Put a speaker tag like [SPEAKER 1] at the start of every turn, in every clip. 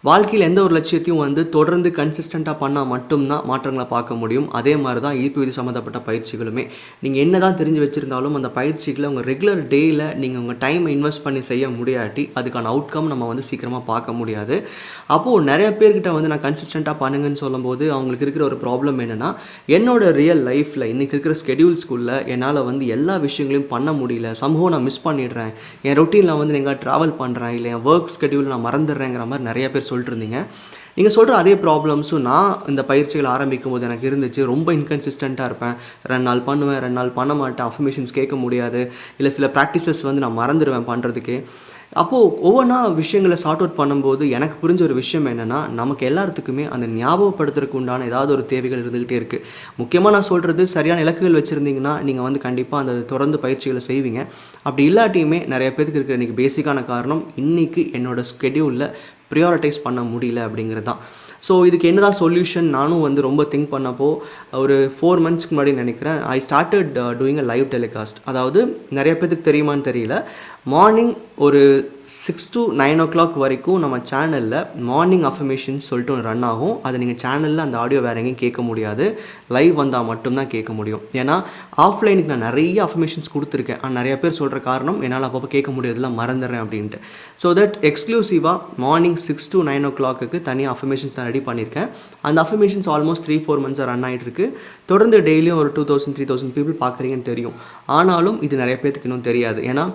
[SPEAKER 1] வாழ்க்கையில் எந்த ஒரு லட்சியத்தையும் வந்து தொடர்ந்து கன்சிஸ்டண்ட்டாக பண்ணால் மட்டும்தான் மாற்றங்களை பார்க்க முடியும். அதே மாதிரி தான் ஈர்ப்பு விதி சம்மந்தப்பட்ட பயிற்சிகளுமே. நீங்கள் என்ன தான் தெரிஞ்சு வச்சுருந்தாலும் அந்த பயிற்சிகளை உங்கள் ரெகுலர் டேயில் நீங்கள் உங்கள் டைமை இன்வெஸ்ட் பண்ணி செய்ய முடியாட்டி அதுக்கான அவுட்கம் நம்ம வந்து சீக்கிரமாக பார்க்க முடியாது. அப்போது நிறைய பேர்கிட்ட வந்து நான் கன்சிஸ்டண்ட்டாக பண்ணுங்கன்னு சொல்லும்போது அவங்களுக்கு இருக்கிற ஒரு ப்ராப்ளம் என்னென்னா, என்னோட ரியல் லைஃப்பில் இன்றைக்கி இருக்கிற ஸ்கெடியூல்ஸ்குள்ளே என்னால் வந்து எல்லா விஷயங்களையும் பண்ண முடியல, சம்பவம் நான் மிஸ் பண்ணிடுறேன், என் ரொட்டீனில் வந்து எங்கே ட்ராவல் பண்ணுறேன், இல்லை என் ஒர்க் ஸ்கெடியூல் நான் மறந்துடுறேங்கிற மாதிரி நிறைய பேர் சொல்லிட்டு இருந்தீங்க. நீங்கள் சொல்கிற அதே ப்ராப்ளம்ஸும் நான் இந்த பயிற்சிகள் ஆரம்பிக்கும் போது எனக்கு இருந்துச்சு. ரொம்ப இன்கன்சிஸ்டண்ட்டாக இருப்பேன், 2 நாள் பண்ணுவேன், 2 நாள் பண்ண மாட்டேன், அஃபர்மேஷன்ஸ் கேட்க முடியாது, இல்லை சில ப்ராக்டிசஸ் வந்து நான் மறந்துடுவேன் பண்ணுறதுக்கே. அப்போது ஒவ்வொன்றா விஷயங்களை சார்ட் அவுட் பண்ணும்போது எனக்கு புரிஞ்ச ஒரு விஷயம் என்னென்னா, நமக்கு எல்லாத்துக்குமே அந்த ஞாபகப்படுத்துறதுக்கு உண்டான ஏதாவது ஒரு தேவைகள் இருந்துக்கிட்டே இருக்குது. முக்கியமாக நான் சொல்கிறது, சரியான இலக்குகள் வச்சுருந்தீங்கன்னா நீங்கள் வந்து கண்டிப்பாக அந்த தொடர்ந்து பயிற்சிகளை செய்வீங்க. அப்படி இல்லாட்டியுமே நிறைய பேருக்கு இருக்கிற இன்றைக்கி பேசிக்கான காரணம், இன்றைக்கி என்னோடய ஸ்கெடியூலில் ப்ரியாரிட்டைஸ் பண்ண முடியல அப்படிங்கிறது தான். ஸோ இதுக்கு என்ன தான் சொல்யூஷன் நானும் வந்து ரொம்ப திங்க் பண்ணப்போ, ஒரு 4 மந்த்ஸ்க்கு முன்னாடி நினைக்கிறேன், I started doing a live telecast. அதாவது நிறைய பேருக்கு தெரியுமான்னு தெரியல, மார்னிங் ஒரு 6 to 9 o'clock வரைக்கும் நம்ம சேனலில் மார்னிங் அஃபர்மேஷன்ஸ் சொல்லிட்டு ஒன்று ரன் ஆகும். அதை நீங்கள் சேனலில் அந்த ஆடியோ வேறு எங்கேயும் கேட்க முடியாது, லைவ் வந்தால் மட்டும்தான் கேட்க முடியும். ஏன்னா ஆஃப்லைனுக்கு நான் நிறைய அஃபர்மேஷன்ஸ் கொடுத்துருக்கேன். நிறைய பேர் சொல்கிற காரணம், என்னால் அப்பப்போ கேட்க முடியாதுல, மறந்துடுறேன் அப்படின்ட்டு. ஸோ தட் எக்ஸ்க்ளூசிவாக மார்னிங் 6 to 9 o'clock தனியாக அஃபர்மேஷன்ஸ் நான் ரெடி பண்ணியிருக்கேன். அந்த அஃபர்மேஷன்ஸ் ஆல்மோஸ்ட் 3-4 மந்த்ஸாக ரன் ஆகிட்டு இருக்கு. தொடர்ந்து டெய்லியும் ஒரு 2000-3000 பீப்புள் பார்க்குறீங்கன்னு தெரியும். ஆனாலும் இது நிறைய பேருக்கு இன்னும் தெரியாது. ஏன்னா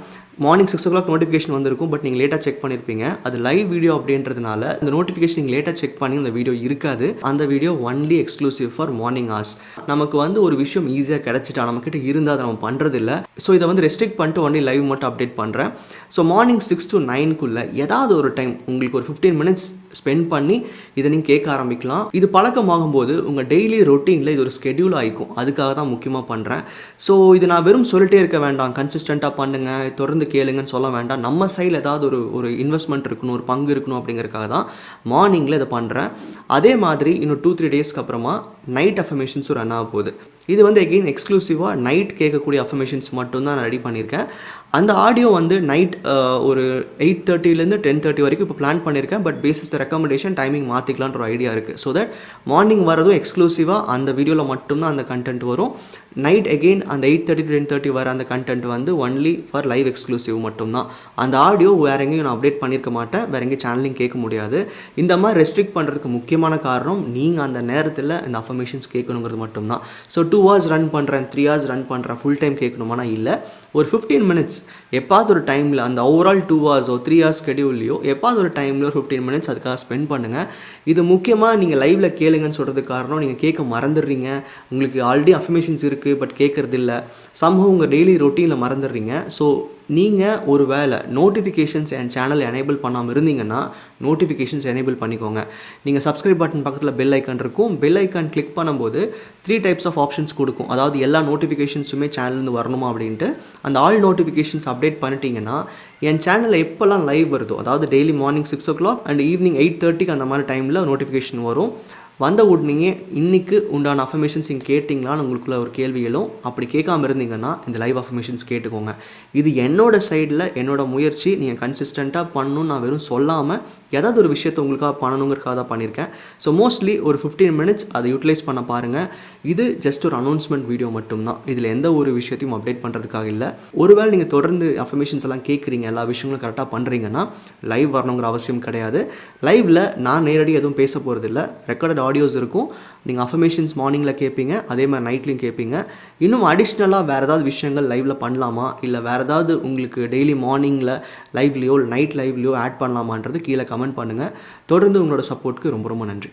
[SPEAKER 1] மார்னிங் 6 o'clock நோட்டிஃபிகேஷன் வந்திருக்கும், பட் நீங்கள் லேட்டாக செக் பண்ணியிருப்பீங்க. அது லைவ் வீடியோ அப்படின்றதுனால அந்த நோட்டிஃபிகேஷன் நீங்கள் லேட்டாக செக் பண்ணி அந்த வீடியோ இருக்காது. அந்த video only exclusive for morning hours. நமக்கு வந்து ஒரு விஷயம் ஈஸியாக கிடச்சிட்டா நம்மக்கிட்ட இருந்தால் அதை நம்ம பண்ணுறதில்ல. ஸோ இதை வந்து ரெஸ்ட்ரிக்ட் பண்ணிட்டு ஒன்லி லைவ் மட்டும் அப்டேட் பண்ணுறேன். ஸோ மார்னிங் 6 to 9 ஏதாவது ஒரு டைம் உங்களுக்கு ஒரு 15 minutes ஸ்பெண்ட் பண்ணி இதை நீங்கள் கேட்க ஆரம்பிக்கலாம். இது பழக்கமாகும் போது உங்கள் டெய்லி ரொட்டீனில் இது ஒரு ஸ்கெடியூல் ஆகிக்கும். அதுக்காக தான் முக்கியமாக பண்ணுறேன். ஸோ இது நான் வெறும் சொல்லிட்டே இருக்க வேண்டாம், கன்சிஸ்டண்ட்டாக பண்ணுங்கள், தொடர்ந்து கேளுங்கன்னு சொல்ல வேண்டாம். நம்ம சைடில் ஏதாவது ஒரு இன்வெஸ்ட்மெண்ட் இருக்கணும், ஒரு பங்கு இருக்கணும் அப்படிங்கிறதுக்காக தான் மார்னிங்கில் இதை பண்ணுறேன். அதே மாதிரி இன்னும் 2-3 டேஸ்க்கு அப்புறமா நைட் அஃபர்மேஷன்ஸும் ரன் ஆக போகுது. இது வந்து எகெயின் எக்ஸ்க்ளூசிவாக நைட் கேட்கக்கூடிய அஃபர்மேஷன்ஸ் மட்டும்தான் நான் ரெடி பண்ணியிருக்கேன். அந்த ஆடியோ வந்து நைட் ஒரு 8:30 to 10:30 வரைக்கும் இப்போ பிளான் பண்ணியிருக்கேன். But basis the recommendation timing மாற்றிக்கலான்ற ஒரு ஐடியா இருக்குது. ஸோ தட் மார்னிங் வரதும் எக்ஸ்க்ளூசிவாக அந்த வீடியோவில் மட்டும்தான் அந்த கண்டென்ட் வரும். நைட் எகெயின் அந்த 8:30 to 10:30 வர அந்த கண்டென்ட் வந்து ஒன்லி ஃபார் லைவ் எக்ஸ்க்ளூசிவ் மட்டும்தான். அந்த ஆடியோ வேறு எங்கேயும் நான் அப்டேட் பண்ணியிருக்க மாட்டேன், வேறு எங்கேயும் சேனலையும் கேட்க முடியாது. இந்த மாதிரி ரெஸ்ட்ரிக்ட் பண்ணுறதுக்கு முக்கியமான காரணம், நீங்கள் அந்த நேரத்தில் இந்த அஃபர்மேஷன்ஸ் கேட்கணுங்கிறது மட்டும்தான். ஸோ 2 hours ரன் பண்ணுறேன், 3 hours ரன் பண்ணுறேன், ஃபுல் டைம் கேட்கணுமானா இல்லை. ஒரு 15 minutes எப்பாவது ஒரு டைமில் அந்த ஓவரால் 2 hours 3 hours ஸ்கெடியூல்லையோ எப்பாவது ஒரு டைமில் ஒரு 15 minutes அதுக்காக ஸ்பெண்ட் பண்ணுங்கள். இது முக்கியமாக நீங்கள் லைவில் கேளுங்கன்னு சொல்கிறதுக்கு காரணம், நீங்கள் கேட்க மறந்துடுறீங்க, உங்களுக்கு ஆல்ரெடி அஃபர்மேஷன்ஸ் இருக்குது பட் கேட்குறது இல்லை, சம்பவம் உங்கள் டெய்லி ரொட்டீனில் மறந்துடுறீங்க. ஸோ நீங்கள் ஒரு வேளை நோட்டிஃபிகேஷன்ஸ் என் சேனல் எனேபிள் பண்ணாமல் இருந்தீங்கன்னா நோட்டிஃபிகேஷன்ஸ் எனேபிள் பண்ணிக்கோங்க. நீங்கள் சப்ஸ்கிரைப் பட்டன் பக்கத்தில் பெல் ஐக்கான் இருக்கும், பெல் ஐக்கான் கிளிக் பண்ணும்போது 3 types ஆஃப் ஆப்ஷன்ஸ் கொடுக்கும். அதாவது எல்லா நோட்டிஃபிகேஷன்ஸுமே சேனல்லேருந்து வரணுமா அப்படின்ட்டு. அந்த ஆல் நோட்டிஃபிகேஷன்ஸ் அப்டேட் பண்ணிட்டீங்கன்னா என் சேனலில் எப்போல்லாம் லைவ் வருதோ, அதாவது daily morning 6 o'clock and evening 8:30 அந்த மாதிரி டைமில் நோட்டிஃபிகேஷன் வரும். வந்த உடனே இன்றைக்கு உண்டான அஃபர்மேஷன்ஸ் நீங்கள் கேட்டிங்களான்னு உங்களுக்குள்ள ஒரு கேள்வி எழும். அப்படி கேட்காமல் இருந்தீங்கன்னா இந்த லைவ் அஃபர்மேஷன்ஸ் கேட்டுக்கோங்க. இது என்னோடய சைடில் என்னோட முயற்சி. நீங்கள் கன்சிஸ்டண்ட்டாக பண்ணணும்னு நான் வெறும் சொல்லாமல் ஏதாவது ஒரு விஷயத்தை உங்களுக்காக பண்ணணுங்கிறக்காக தான் பண்ணியிருக்கேன். ஸோ மோஸ்ட்லி ஒரு 15 minutes அதை யூட்டிலைஸ் பண்ண பாருங்கள். இது ஜஸ்ட் ஒரு அனௌன்ஸ்மெண்ட் வீடியோ மட்டும்தான், இதில் எந்த ஒரு விஷயத்தையும் அப்டேட் பண்ணுறதுக்காக இல்லை. ஒருவேளை நீங்கள் தொடர்ந்து அஃபர்மேஷன்ஸ் எல்லாம் கேட்குறீங்க, எல்லா விஷயங்களும் கரெக்டாக பண்ணுறீங்கன்னா லைவ் வரணுங்கிற அவசியம் கிடையாது. லைவில் நான் நேரடி எதுவும் பேச போகிறதில்ல, ரெக்கார்டட் ஆடியோஸ் இருக்கும். நீங்கள் அஃபர்மேஷன்ஸ் மார்னிங்கில் கேட்பீங்க, அதே மாதிரி நைட்லையும் கேட்பீங்க. இன்னும் அடிஷ்னலாக வேறு ஏதாவது விஷயங்கள் லைவில் பண்ணலாமா, இல்லை வேறு ஏதாவது உங்களுக்கு டெய்லி மார்னிங்கில் லைவ்லையோ நைட் லைவ்லையோ ஆட் பண்ணலாமான்றது கீழே கமெண்ட் பண்ணுங்கள். தொடர்ந்து உங்களோட சப்போர்ட்டுக்கு ரொம்ப ரொம்ப நன்றி.